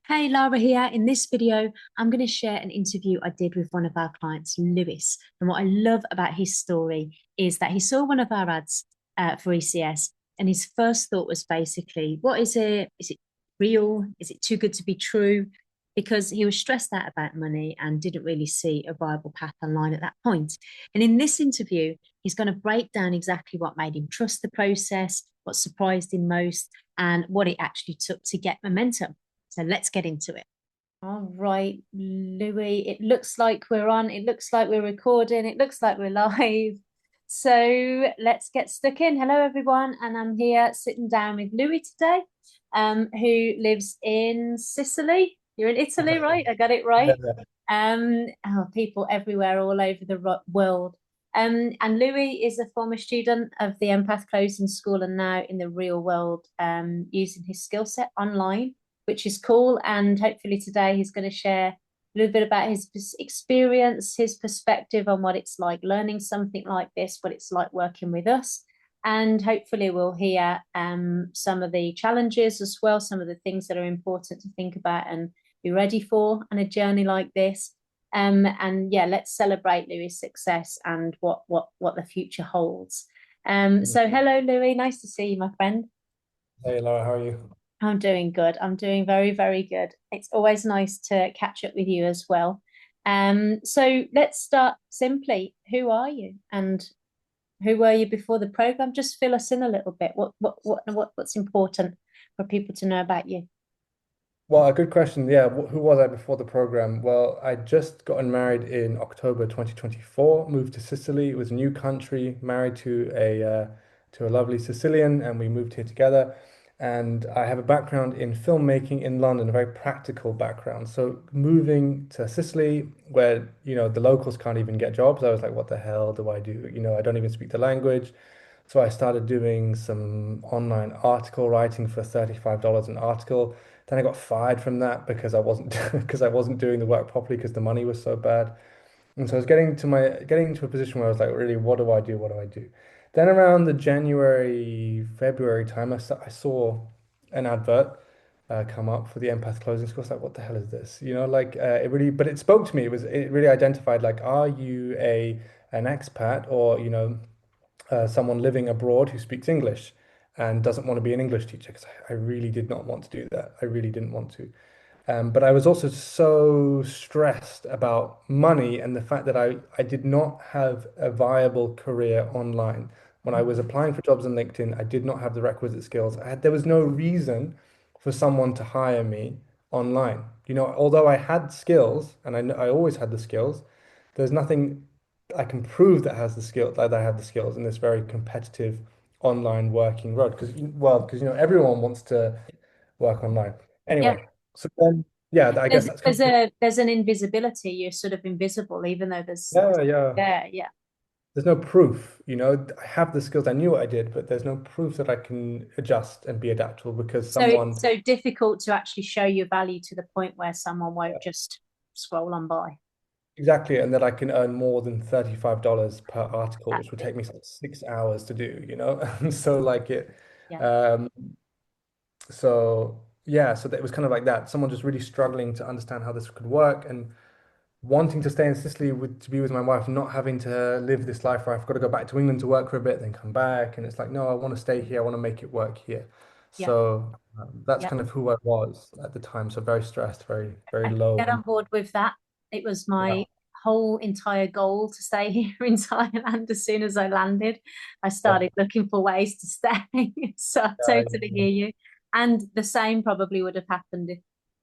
Hey, Lara here. In this video, I'm going to share an interview I did with one of our clients, Lewis. And what I love about his story is that he saw one of our ads for ECS, and his first thought was basically, what is it? Is it real? Is it too good to be true? Because he was stressed out about money and didn't really see a viable path online at that point. And in this interview, he's going to break down exactly what made him trust the process, what surprised him most, and what it actually took to get momentum. So let's get into it. All right, Louis, it looks like we're on. It looks like we're recording. It looks like we're live. So let's get stuck in. Hello, everyone. And I'm here sitting down with Louis today, who lives in Sicily. You're in Italy, right? I got it right. Yeah. People everywhere, all over the world. And Louis is a former student of the Empath Closing School and now in the real world, using his skill set online, which is cool. And hopefully today he's going to share a little bit about his experience, his perspective on what it's like learning something like this, what it's like working with us. And hopefully we'll hear some of the challenges as well, some of the things that are important to think about and be ready for on a journey like this. And yeah, let's celebrate Louis' success and what the future holds. So hello, Louis. Nice to see you, my friend. Hey Laura, how are you? I'm doing good. I'm doing very, very good. It's always nice to catch up with you as well. So let's start simply. Who are you and who were you before the program? Just fill us in a little bit. What's important for people to know about you? Well, a good question. Yeah, who was I before the program? Well, I just gotten married in October 2024, moved to Sicily. It was a new country, married to a lovely Sicilian, and we moved here together. And I have a background in filmmaking in London, a very practical background. So moving to Sicily, where, the locals can't even get jobs, I was like, what the hell do I do? I don't even speak the language. So I started doing some online article writing for $35 an article. Then I got fired from that because I wasn't because I wasn't doing the work properly because the money was so bad. And so I was getting to a position where I was like, really, what do I do? What do I do? Then around the January, February time, I saw an advert come up for the empath closing school. I was like, what the hell is this? It really, but it spoke to me. It really identified like, are you an expat or someone living abroad who speaks English and doesn't want to be an English teacher? Because I really did not want to do that. I really didn't want to. But I was also so stressed about money and the fact that I did not have a viable career online. When I was applying for jobs on LinkedIn, I did not have the requisite skills. There was no reason for someone to hire me online. Although I had skills and I always had the skills, there's nothing I can prove that I have the skills in this very competitive online working world. Because everyone wants to work online. Yeah. Anyway, so then, yeah, I guess There's that's kind there's of, a there's an invisibility. You're sort of invisible, even though there's yeah, yeah. there. Yeah. There's no proof, I have the skills. I knew what I did, but there's no proof that I can adjust and be adaptable because So it's someone, so difficult to actually show your value to the point where someone won't just scroll on by. exactly, and that I can earn more than $35 per article, which would Exactly. take me like 6 hours to do. And so like it, Yeah. um, so yeah, so it was kind of like that. Someone just really struggling to understand how this could work and wanting to stay in Sicily to be with my wife, not having to live this life where I've got to go back to England to work for a bit, then come back. And it's like, no, I want to stay here. I want to make it work here. Yeah. So that's Yeah. kind of who I was at the time. So very stressed, very, very I can low. get on board with that. It was Yeah, my whole entire goal to stay here in Thailand as soon as I landed. I yeah, started looking for ways to stay. So I yeah, totally hear you. And the same probably would have happened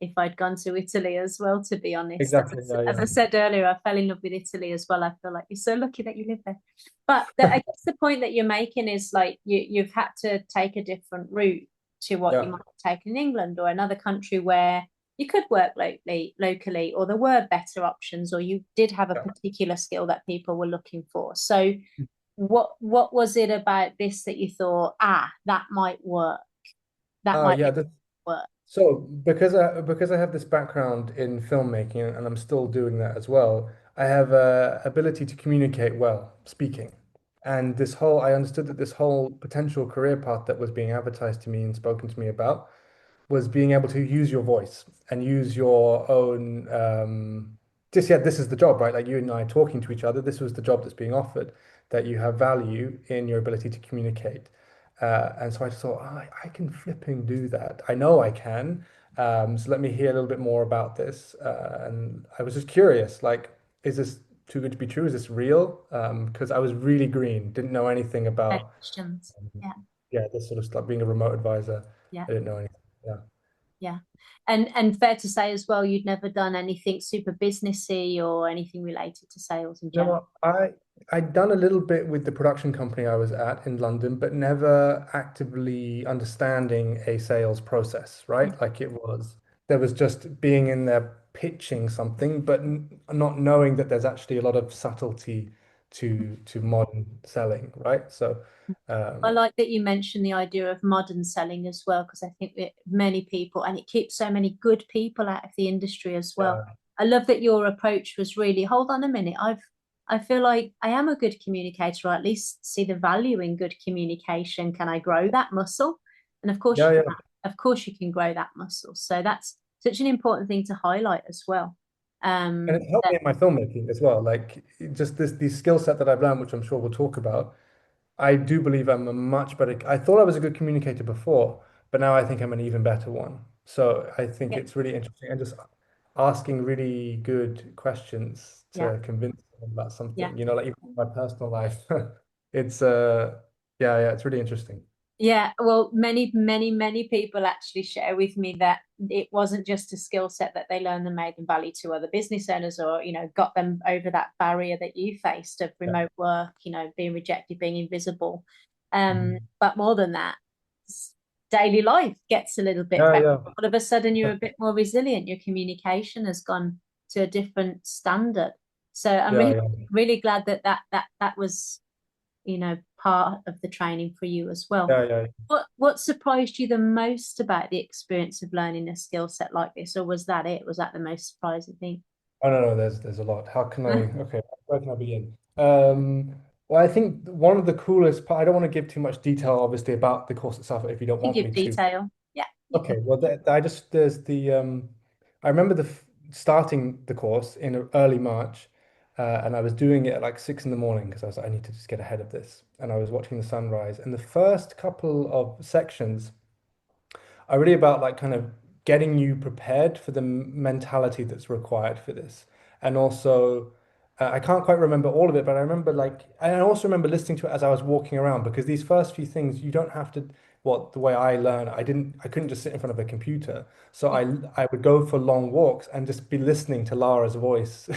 if I'd gone to Italy as well, to be honest. exactly. Yeah, As I yeah. said earlier, I fell in love with Italy as well. I feel like you're so lucky that you live there. But I guess the point that you're making is like you've had to take a different route to what you Yeah, might have taken in England or another country where you could work locally, or there were better options, or you did have a yeah. particular skill that people were looking for. So what was it about this that you thought, that might work? That might Yeah. work. So because I have this background in filmmaking and I'm still doing that as well, I have a ability to communicate well, speaking. And I understood that this whole potential career path that was being advertised to me and spoken to me about was being able to use your voice and use your own just yeah, this is the job, right? Like you and I talking to each other, this was the job that's being offered, that you have value in your ability to communicate. And so I just thought, oh, I can flipping do that. I know I can. So let me hear a little bit more about this. And I was just curious, like, is this too good to be true? Is this real? Because I was really green, didn't know anything No about, questions. Yeah, yeah, this sort of stuff, being a remote advisor. yeah, I didn't know anything. Yeah. yeah. And fair to say as well, you'd never done anything super businessy or anything related to sales in You know general. what? I'd done a little bit with the production company I was at in London, but never actively understanding a sales process, right? Like it was, there was just being in there pitching something, but n not knowing that there's actually a lot of subtlety to modern selling, right? So, I um, like that you mentioned the idea of modern selling as well, because I think that many people, and it keeps so many good people out of the industry as well. yeah, I love that your approach was really, hold on a minute, I feel like I am a good communicator, or at least see the value in good communication. Can I grow that muscle? And of course yeah, you yeah. can. Of course you can grow that muscle. So that's such an important thing to highlight as well. And it helped That, me in my filmmaking as well. Like just these skill set that I've learned, which I'm sure we'll talk about. I do believe I'm a much better. I thought I was a good communicator before, but now I think I'm an even better one. So I think yeah, it's really interesting and just asking really good questions yeah, to convince them about yeah. something. You know, like even in my personal life, it's yeah, yeah, it's really interesting. Yeah, well, many people actually share with me that it wasn't just a skill set that they learned and made them value to other business owners, or, got them over that barrier that you faced of Yeah. remote work, being rejected, being invisible. Mhm. But more than that, daily life gets a little bit Yeah, better. yeah, All of a sudden, you're a bit more resilient. Your communication has gone to a different standard. So I'm yeah, really, yeah, really glad that was part of the training for you as well. yeah, yeah. What surprised you the most about the experience of learning a skill set like this, or was that it? Was that the most surprising thing? Oh no, no, there's a lot. How can I? Okay, where can I begin? Well, I think one of the coolest part. I don't want to give too much detail, obviously, about the course itself if you don't You want give me to. detail. Yeah, you can. Okay, well, I just there's the I remember starting the course in early March, and I was doing it at like 6 in the morning because I was like, I need to just get ahead of this, and I was watching the sunrise. And the first couple of sections are really about like kind of getting you prepared for the mentality that's required for this. And also, I can't quite remember all of it, but I remember like, and I also remember listening to it as I was walking around because these first few things, you don't have to, well, the way I learn, I couldn't just sit in front of a computer. So Yeah. I would go for long walks and just be listening to Lara's voice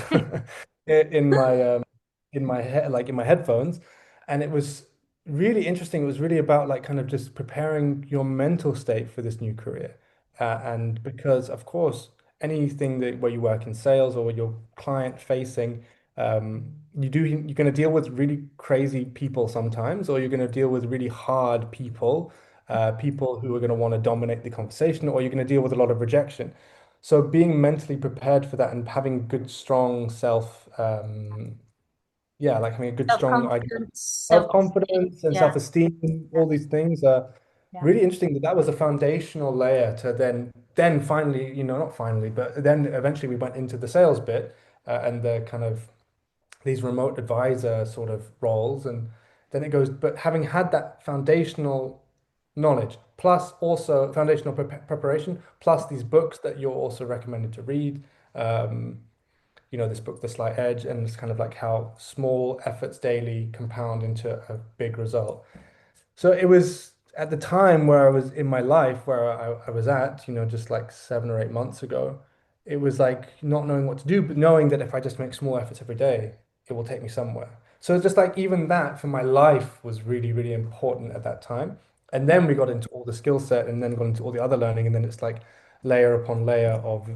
in my head, like in my headphones. And it was really interesting. It was really about like kind of just preparing your mental state for this new career. And because of course, anything that where you work in sales or where you're client facing, you're going to deal with really crazy people sometimes, or you're going to deal with really hard people, people who are going to want to dominate the conversation, or you're going to deal with a lot of rejection. So being mentally prepared for that and having good, strong yeah, like having a good, strong idea Self-confidence, self-esteem. self-confidence and Yeah, self-esteem, yeah, all these things are yeah. really interesting that that was a foundational layer to then finally, not finally, but then eventually we went into the sales bit and the kind of these remote advisor sort of roles. And then it goes, but having had that foundational knowledge, plus also foundational preparation, plus these books that you're also recommended to read, um, this book, The Slight Edge, and it's kind of like how small efforts daily compound into a big result. So it was at the time where I was in my life, where I was at, just like 7 or 8 months ago, it was like not knowing what to do, but knowing that if I just make small efforts every day, it will take me somewhere. So it's just like even that for my life was really, really important at that time. And then we got into all the skill set and then got into all the other learning. And then it's like layer upon layer of,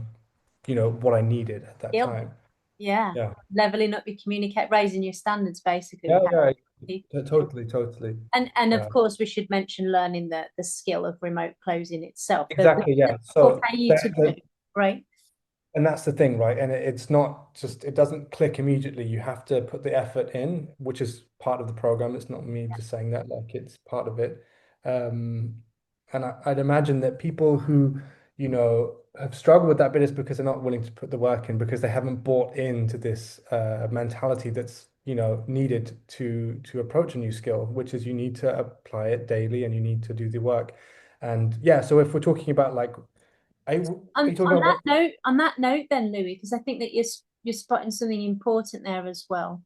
what I needed at that Skill. time. Yeah. Yeah. Leveling up your communicate, raising your standards basically Yeah, with how yeah, people. totally, totally. And of Uh, course, we should mention learning the skill of remote closing itself, which exactly, yeah. people So pay you to do, right? and that's the thing, right? And it's not just, it doesn't click immediately. You have to put the effort in, which is part of the program. It's not me just saying that, like it's part of it. Um, And I'd imagine that people who, have struggled with that bit is because they're not willing to put the work in because they haven't bought into this mentality that's, needed to approach a new skill, which is you need to apply it daily and you need to do the work. And yeah, so if we're talking about like, are you talking On about that what? note, on that note, then Louis, because I think that you're spotting something important there as well.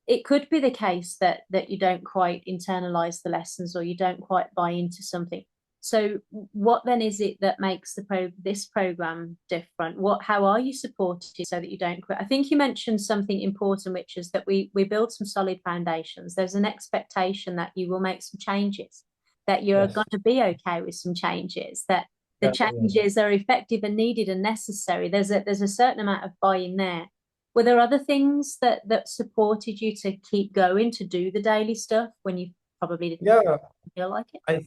It could be the case that you don't quite internalize the lessons or you don't quite buy into something. So, what then is it that makes this program different? How are you supported so that you don't quit? I think you mentioned something important, which is that we build some solid foundations. There's an expectation that you will make some changes, that you're going Yes. to be okay with some changes, that the Yeah, yeah. changes are effective and needed and necessary. There's a certain amount of buy-in there. Were there other things that supported you to keep going to do the daily stuff when you probably didn't Yeah, feel like it? I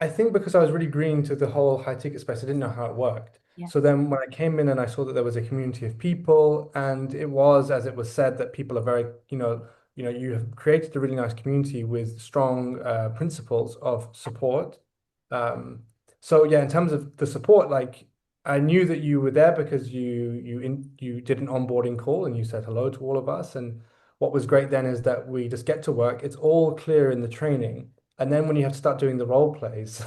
I think because I was really green to the whole high ticket space, I didn't know how it worked. Yeah, So then when I came in and I saw that there was a community of people, and it was, as it was said, that people are very, you have created a really nice community with strong principles of support. Um, so yeah, in terms of the support, like I knew that you were there because you did an onboarding call and you said hello to all of us. And what was great then is that we just get to work. It's all clear in the training. And then when you have to start doing the role plays,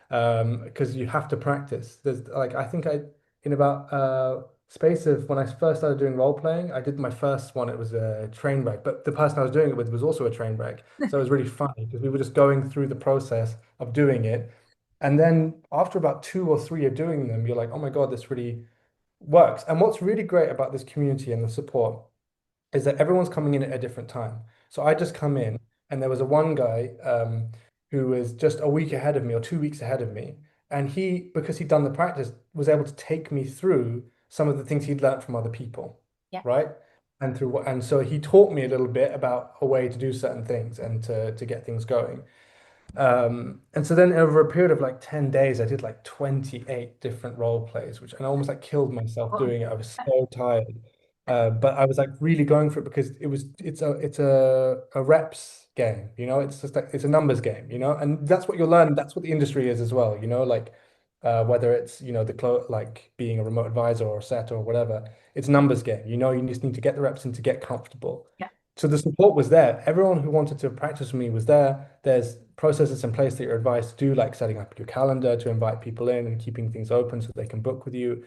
because you have to practice. There's like I think I in about space of when I first started doing role playing, I did my first one. It was a train wreck, but the person I was doing it with was also a train wreck, so it was really funny because we were just going through the process of doing it, and then after about two or three of doing them, you're like, oh my God, this really works. And what's really great about this community and the support is that everyone's coming in at a different time. So I just come in, and there was a one guy who was just a week ahead of me or 2 weeks ahead of me, and he, because he'd done the practice, was able to take me through some of the things he'd learned from other people, yeah, right? And so he taught me a little bit about a way to do certain things and to get things going. And so then over a period of like 10 days, I did like 28 different role plays, which and I almost like killed myself well, doing it. I was so tired. But I was like really going for it because it's a reps game, it's just like it's a numbers game, and that's what you'll learn. That's what the industry is as well, like whether it's, like being a remote advisor or a set or whatever, it's numbers game, you just need to get the reps in to get comfortable. yeah, So the support was there. Everyone who wanted to practice with me was there. There's processes in place that you're advised to do, like setting up your calendar to invite people in and keeping things open so they can book with you.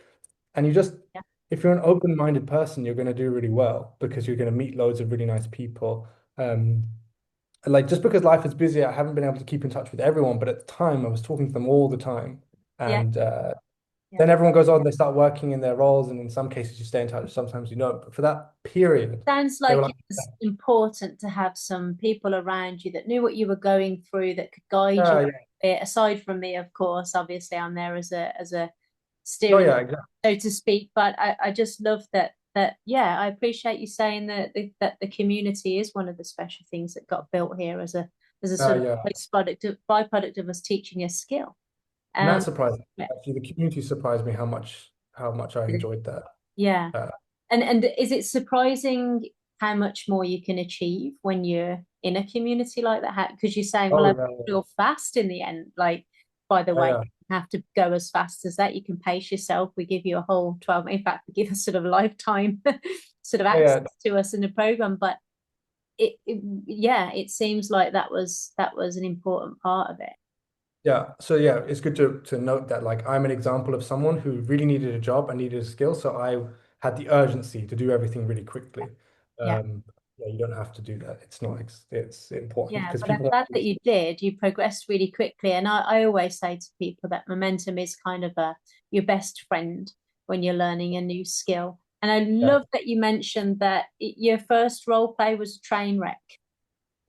And yeah, if you're an open-minded person, you're going to do really well because you're going to meet loads of really nice people. Um, like just because life is busy, I haven't been able to keep in touch with everyone, but at the time I was talking to them all the time. yeah, And yeah. then everyone goes on, they start working in their roles, and in some cases you stay in touch, sometimes you don't. But for that period, Sounds they were like like, it's important to have some people around you that knew what you were going through, that could guide you yeah, a yeah, bit. Aside from me, of course, obviously I'm there as a oh steering, yeah, exactly. so to speak. But I just love that yeah, I appreciate you saying that the community is one of the special things that got built here as a sort of Yeah. byproduct of us teaching a skill. And that Um, surprised me. yeah, Actually, the community surprised me how much I enjoyed that. yeah. Uh, And is it surprising how much more you can achieve when you're in a community like that? Because you're saying, well, oh I yeah, feel fast in the end. Like, by the yeah, way, yeah, you don't have to go as fast as that. You can pace yourself. We give you a whole 12, in fact, we give us sort of lifetime sort of yeah, access yeah. to us in the program. But yeah, it seems like that was an important part of it. Yeah. So yeah, it's good to note that like I'm an example of someone who really needed a job and needed a skill, so I had the urgency to do everything really quickly. Yeah. Um, yeah, you don't have to do that. It's not. It's important Yeah, because but I'm people want glad to that you did. You progressed really quickly. And I always say to people that momentum is kind of your best friend when you're learning a new skill. And I yeah. love that you mentioned that your first role play was a train wreck.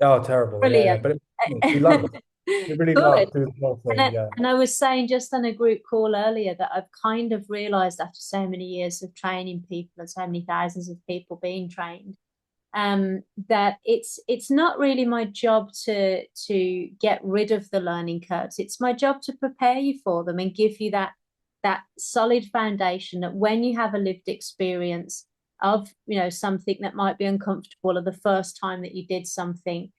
Oh, terrible. Yeah, yeah. Brilliant. But we loved it. We really Good. loved doing the whole And thing. Yeah. I was saying just on a group call earlier that I've kind of realized after so many years of training people and so many thousands of people being trained, that it's not really my job to get rid of the learning curves. It's my job to prepare you for them and give you that solid foundation that when you have a lived experience of something that might be uncomfortable or the first time that you did something,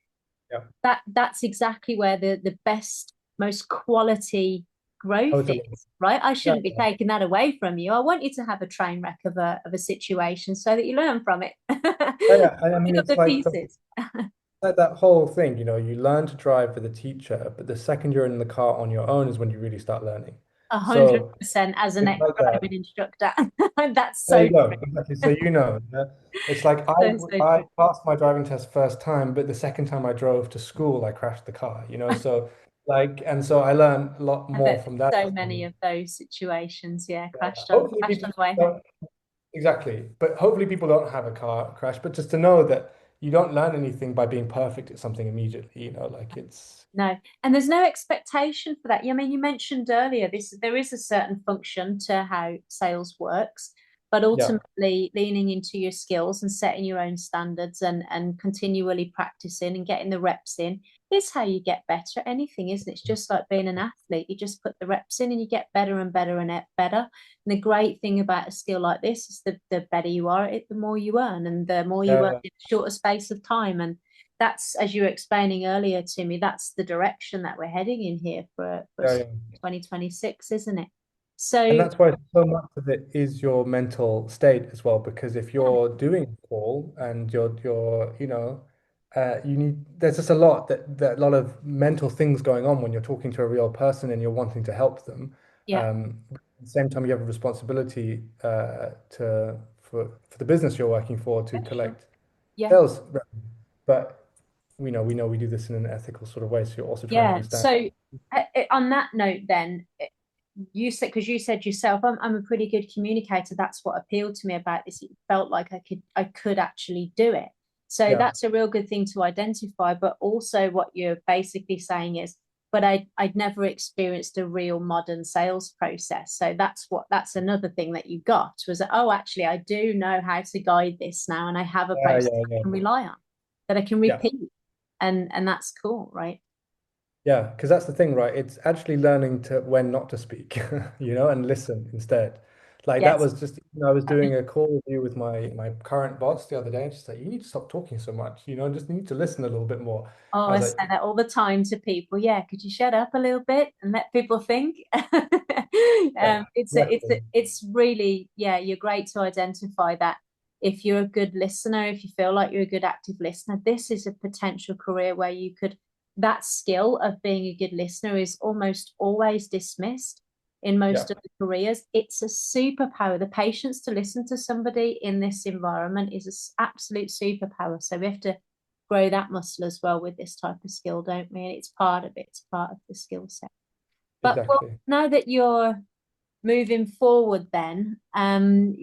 Yeah. that's exactly where the best most quality growth Totally. is, right? I Yeah, shouldn't be yeah, taking that away from you. I want you to have a train wreck of a situation so that you learn from it. yeah. Yeah. I mean, Pick up it's the like pieces. like that whole thing, you learn to drive with a teacher, but the second you're in the car on your own is when you really start learning. A hundred So percent as an it's like that. ex-driving instructor. That's There so you go. true. Exactly. So yeah? It's like So, so I true. passed my driving test first time, but the second time I drove to school, I crashed the car. So and so I learned a lot I more bet from that so many experience. of those situations, yeah, Yeah. Hopefully crashed on people the way home. don't exactly, but hopefully people don't have a car crash, but just to know that you don't learn anything by being perfect at something immediately, like it's No, and there's no expectation for that. I mean, you mentioned earlier this there is a certain function to how sales works, but yeah. ultimately leaning into your skills and setting your own standards and continually practicing and getting the reps in is how you get better at anything, isn't it? It's just like being an athlete. You just put the reps in and you get better and better and better. And the great thing about a skill like this is the better you are at it, the more you earn, and the more you Yeah, earn yeah, in a shorter space of time. And that's, as you were explaining earlier to me, that's the direction that we're heading in here for yeah, yeah. 2026, isn't it? And So that's why so much of it is your mental state as well, because if yeah, you're doing a call and you need, there's just a lot that a lot of mental things going on when you're talking to a real person and you're wanting to help them. yeah, At the same time, you have a responsibility for the business you're working for to yeah, sure. collect Yeah, sales revenue. But we know we do this in an ethical sort of way, so you're also trying to yeah. understand. So on that note, then you said, because you said yourself, I'm a pretty good communicator. That's what appealed to me about this. It felt like I could actually do it. So Yeah, that's a real good thing to identify. But also, what you're basically saying is, but I'd never experienced a real modern sales process. So that's another thing that you got was that, oh, actually, I do know how to guide this now, and I have a yeah, process yeah, I yeah, can rely on that I can yeah. repeat, and that's cool, right? Yeah, because that's the thing, right? It's actually learning to when not to speak, and listen instead. Like that Yes. was just, I was doing a call review with my current boss the other day, and she's like, "You need to stop talking so much, just need to listen a little bit more." Oh, I I was say like, that all the time to people. Yeah, could you shut up a little bit and let people think? "Yeah, exactly, It's really, yeah, you're great to identify that if you're a good listener, if you feel like you're a good active listener, this is a potential career where you could, that skill of being a good listener is almost always dismissed in yeah, most of the careers. It's a superpower. The patience to listen to somebody in this environment is an absolute superpower. So we have to grow that muscle as well with this type of skill, don't we? And it's part of it, it's part of the skill set. But well, exactly." now that you're moving forward, then, and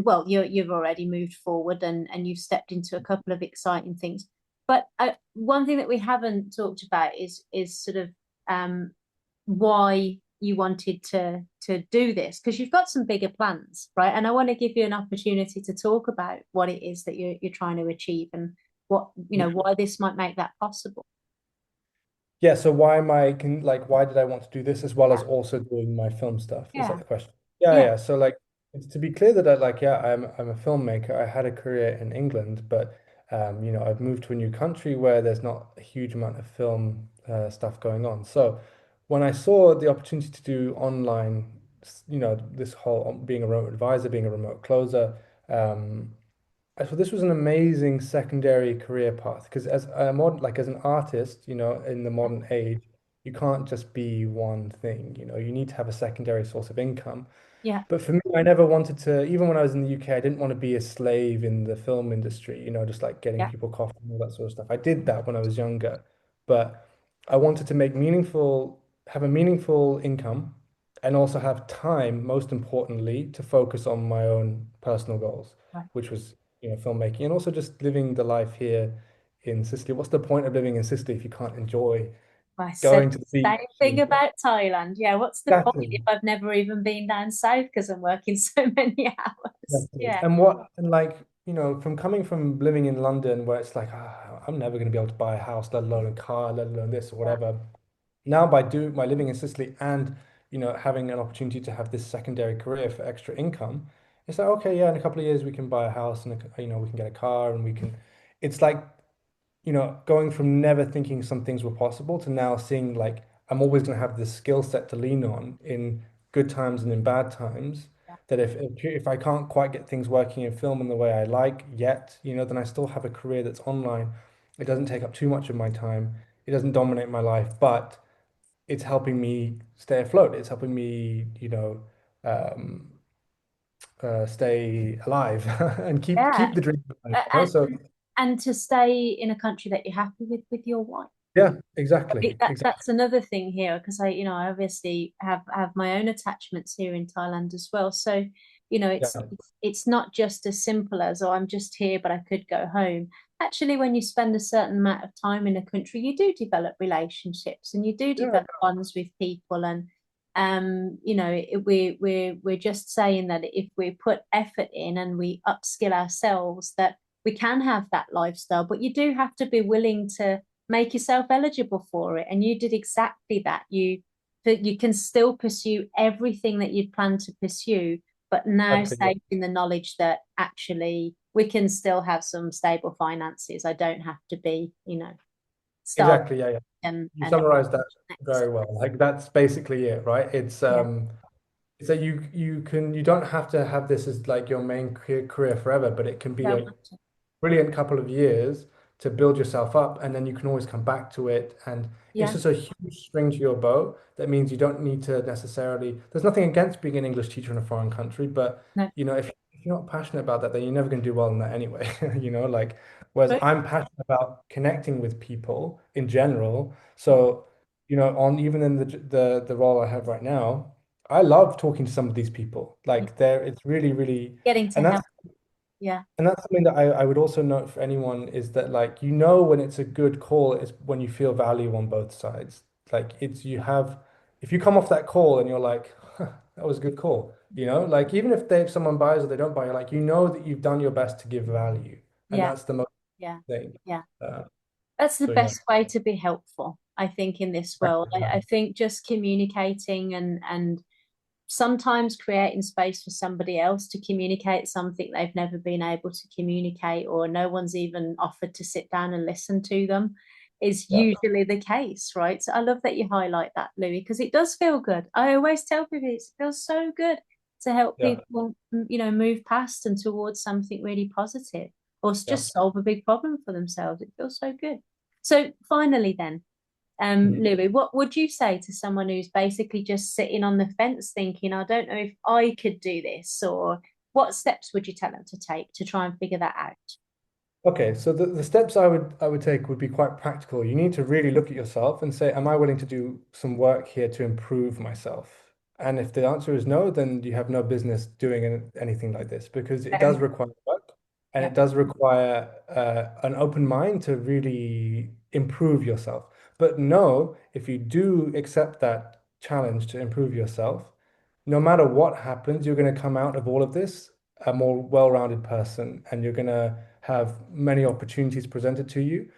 well, you've already moved forward and you've stepped into a couple of exciting things. But one thing that we haven't talked about is sort of why you wanted to do this because you've got some bigger plans, right? And I want to give you an opportunity to talk about what it is that you're trying to achieve and what why this might make that possible. Yeah, so why did I want to do this as well as also doing my film stuff? Is that Yeah, the question? Yeah, yeah, yeah. So like it's to be clear that I'm a filmmaker. I had a career in England, but I've moved to a new country where there's not a huge amount of film stuff going on. So when I saw the opportunity to do online, this whole being a remote advisor, being a remote closer, I thought this was an amazing secondary career path because as an artist, in the modern age, you can't just be one thing, you need to have a secondary source of income. yeah, But for me, I never wanted to, even when I was in the UK, I didn't want to be a slave in the film industry, just like getting yeah, people coffee and all that sort of stuff. I did that when I was younger, but I wanted to have a meaningful income and also have time, most importantly, to focus on my own personal goals, right. which was, filmmaking and also just living the life here in Sicily. What's the point of living in Sicily if you can't enjoy I said going to the the beach? same thing about Thailand. Yeah, what's the point Exactly. if I've never even been down south because I'm working so many hours? Exactly. Yeah, And like, from coming from living in London where it's like, I'm never going to be able to buy a house, let alone a car, let alone this or yeah, whatever. Now by living in Sicily and, having an opportunity to have this secondary career for extra income, it's like, okay, yeah, in a couple of years we can buy a house and, we can get a car and it's like, going from never thinking some things were possible to now seeing like I'm always going to have this skill set to lean on in good times and in bad times. Yeah. That if I can't quite get things working in film in the way I like yet, then I still have a career that's online. It doesn't take up too much of my time. It doesn't dominate my life, but it's helping me stay afloat. It's helping me, um, stay alive and Yeah. keep the dream alive. A- And So and to stay in a country that you're happy with your wife. yeah, exactly, exactly. That's another thing here because I obviously have my own attachments here in Thailand as well. So, Yeah, it's not just as simple as, oh, I'm just here, but I could go home. Actually, when you spend a certain amount of time in a country, you do develop relationships and you do yeah, develop bonds with people. And we're just saying that if we put effort in and we upskill ourselves, that we can have that lifestyle. But you do have to be willing to make yourself eligible for it. And you did exactly that. You can still pursue everything that you'd planned to pursue, but now exactly. Yeah, safe in the knowledge that actually we can still have some stable finances. I don't have to be, starving exactly. Yeah, yeah. You and summarized that next. very well. Like that's basically it, right? Yeah, It's that you don't have to have this as like your main career forever, but it can be don't a have to. brilliant couple of years to build yourself up, and then you can always come back to it. And it's Yeah, just a huge string to your bow. That means you don't need to necessarily. There's nothing against being an English teacher in a foreign country, but no, if you're not passionate about that, then you're never going to do well in that anyway. Like whereas true. I'm passionate about connecting with people in general. So on even in the role I have right now, I love talking to some of these people. Yeah. Like it's really, really, Getting to and that's help. Yeah, and that's something that I would also note for anyone is that like when it's a good call is when you feel value on both sides. Like it's you have if you come off that call and you're like, huh, that was a good call, like even if someone buys or they don't buy, you're like that you've done your best to give value, and yeah, that's the most yeah, thing. yeah. Uh, That's the so yeah, best way to be helpful, I think, in this world. I think just communicating and sometimes creating space for somebody else to communicate something they've never been able to communicate, or no one's even offered to sit down and listen to them, is yeah, usually the case, right? So I love that you highlight that, Louis, because it does feel good. I always tell people it feels so good to help yeah, people, move past and towards something really positive, or yeah. just solve a big problem for themselves. It feels so good. So finally, then, Mhm. Louis, what would you say to someone who's basically just sitting on the fence thinking, I don't know if I could do this, or what steps would you tell them to take to try and figure that out? Okay, so the steps I would take would be quite practical. You need to really look at yourself and say, am I willing to do some work here to improve myself? And if the answer is no, then you have no business doing anything like this because it Fair does enough. require work and Yeah, it does require an open mind to really improve yourself. But no, if you do accept that challenge to improve yourself, no matter what happens, you're going to come out of all of this a more well-rounded person and you're going to have many opportunities presented to you.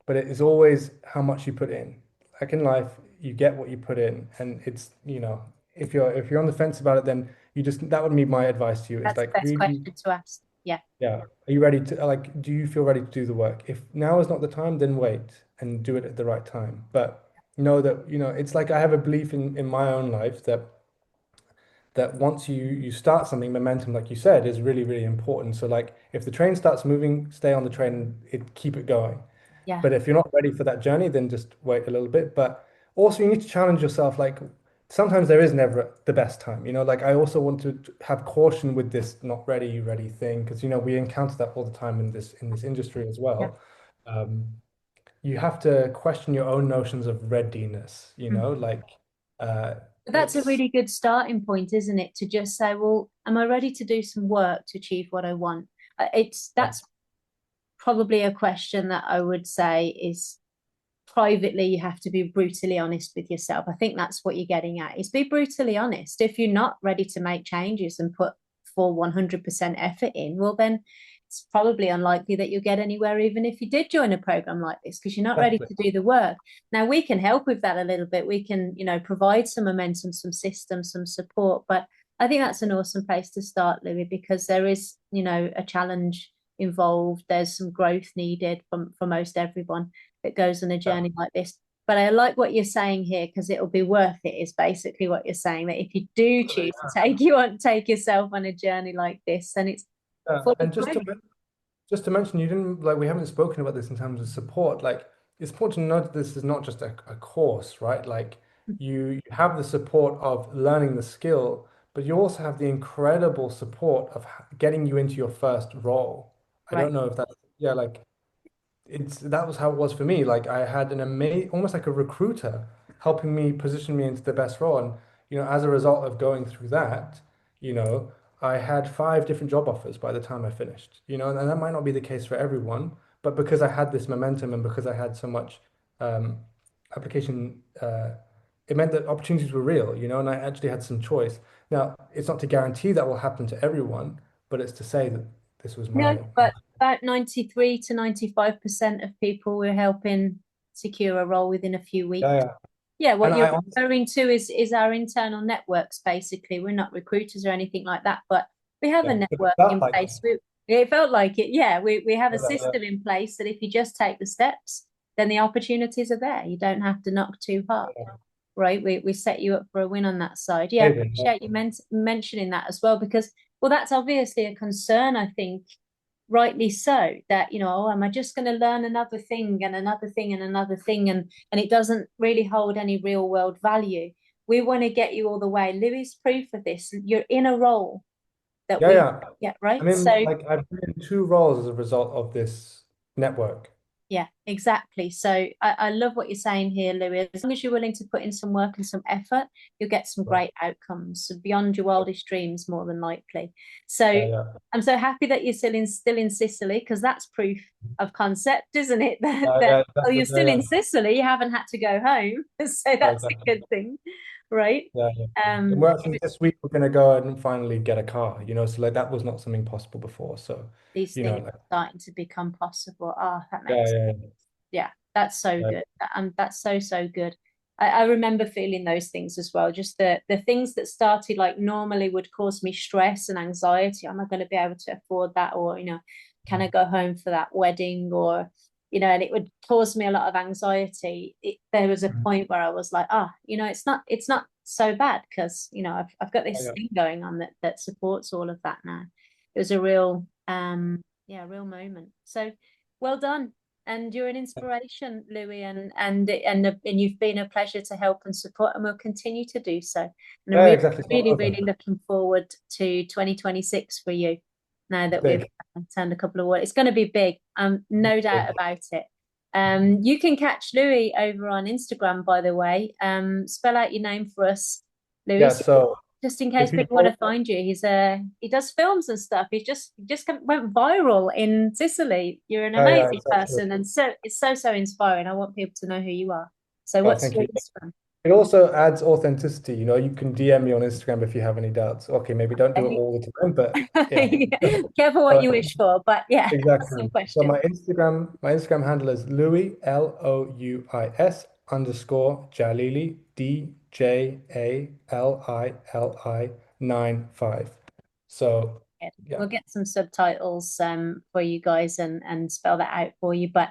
But it is always how much you put in. Like in life, you get what you put in. And if you're on the fence about it, then that would be my advice to you is that's the like best really, question to ask. Yeah, yeah, are you ready to like, do you feel ready to do the work? If now is not the time, then wait and do it at the right time. But know that, it's like I have a belief in my own life that once you start something, momentum, like you said, is really, really important. So like if the train starts moving, stay on the train and keep it going. yeah, But if you're not ready for that journey, then just wait a little bit. But also you need to challenge yourself. Like sometimes there is never the best time, like I also want to have caution with this not ready, ready thing, because we encounter that all the time in this industry as yeah. well. Um, you have to question your own notions of readiness, Mm. like uh, But that's a it's really good starting point, isn't it? To just say, well, am I ready to do some work to achieve what I want? That's probably a question that I would say is privately you have to be brutally honest with yourself. I think that's what you're getting at is be brutally honest. If you're not ready to make changes and put full 100% effort in, well then it's probably unlikely that you'll get anywhere even if you did join a program like this because you're not ready exactly. to do the work. Now we can help with that a little bit. We can, provide some momentum, some systems, some support, but I think that's an awesome place to start, Louis, because there is, a challenge involved. There's some growth needed for most everyone that goes on a Yeah. journey like this. But I like what you're saying here because it'll be worth it, is basically what you're saying. That if you do choose to take you want to take yourself on a journey like this, then it's fully And great. just to mention, you didn't like we haven't spoken about this in terms of support. Like it's important to note that this is not just a course, right? Like you have the support of learning the skill, but you also have the incredible support of getting you into your first role. I Right. don't know if that's yeah, like it's that was how it was for me. Like I had an amazing, almost like a recruiter helping me position me into the best role. And as a result of going through that, you know, I had five different job offers by the time I finished. And that might not be the case for everyone, but because I had this momentum and because I had so much um, application, it meant that opportunities were real. And I actually had some choice. Now, it's not to guarantee that will happen to everyone, but it's to say that this was No, my but about 93 to 95% of people we're helping secure a role within a few yeah, weeks. yeah. Yeah, what And you're I honestly, referring to is our internal networks, basically. We're not recruiters or anything like that, but we have a yeah, but it network felt in like place. It felt like it. Yeah, we have a yeah, system in place that if you just take the steps, then the opportunities are there. You don't have to knock too hard, yeah. right? We set you up for a win on that side. Yeah, Amazing. appreciate you mentioning that as well, because, well, that's obviously a concern, I think, rightly so, that oh, am I just going to learn another thing and another thing and another thing, and it doesn't really hold any real world value. We want to get you all the way. Louis proof of this. You're in a role that Yeah, we yeah. get I right. mean, So like I've been in two roles as a result of this network. yeah, exactly. So I love what you're saying here, Louis. As long as you're willing to put in some work and some effort, you'll get some Yeah, great outcomes beyond your wildest dreams, more than likely. So yeah, I'm so happy that you're still in Sicily, because that's proof of concept, isn't it? That, yeah, that yeah, oh, exactly. you're Yeah, still yeah, in Sicily, you haven't had to go home, so yeah, that's a exactly. good thing, right? Yeah, yeah. And Um, we're actually this week we're gonna go and finally get a car. So like that was not something possible before. So, these things like are starting to become possible. Oh, that yeah, makes, yeah, yeah, that's so yeah, good. That's so, so good. I remember feeling those things as well. Just the things that started like normally would cause me stress and anxiety. Am I going to be able to afford that? Or, can I go home for that wedding? Or, and it would cause me a lot of anxiety. There was a Mhm. point where I was like, it's not so bad, because, I've got Yeah, this yeah. thing going on that supports all of that now. It was a real, yeah, real moment. So well done, and you're an inspiration, Louis, and you've been a pleasure to help and support, and will continue to do so. And I'm Yeah, really, exactly. So really, well done. really looking forward to 2026 for you. Now It's that we've big. turned a couple of words, it's going to be big. No doubt Big. about it. You can catch Louis over on Instagram, by the way. Spell out your name for us, Yeah. Louis, So just in case if you people want go, to find you. He does films and stuff. He just went viral in Sicily. You're an yeah, amazing it's actually. person, and so it's so, so inspiring. I want people to know who you are. So Oh, what's thank your you. Instagram? It also adds authenticity. You can DM me on Instagram if you have any doubts. Okay, maybe don't do it all the time, but yeah. Yeah. Careful what So, you wish for, but yeah, some exactly. So question. my Instagram handle is Louis Louis underscore Jalili DJALILI 95. So Good. yeah. We'll get some subtitles for you guys, and spell that out for you. But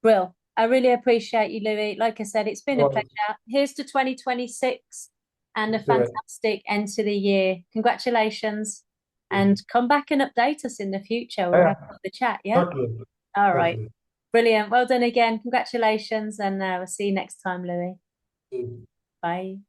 Brill, I really appreciate you, Louis. Like I said, it's been a Well, pleasure. Here's to 2026 and a do it. fantastic end to the year. Congratulations. And come back and update us in the future. We'll Yeah, have another chat, yeah? totally. All right. Totally. Brilliant. Well done again. Congratulations. And we'll see you next time, Louis. Bye.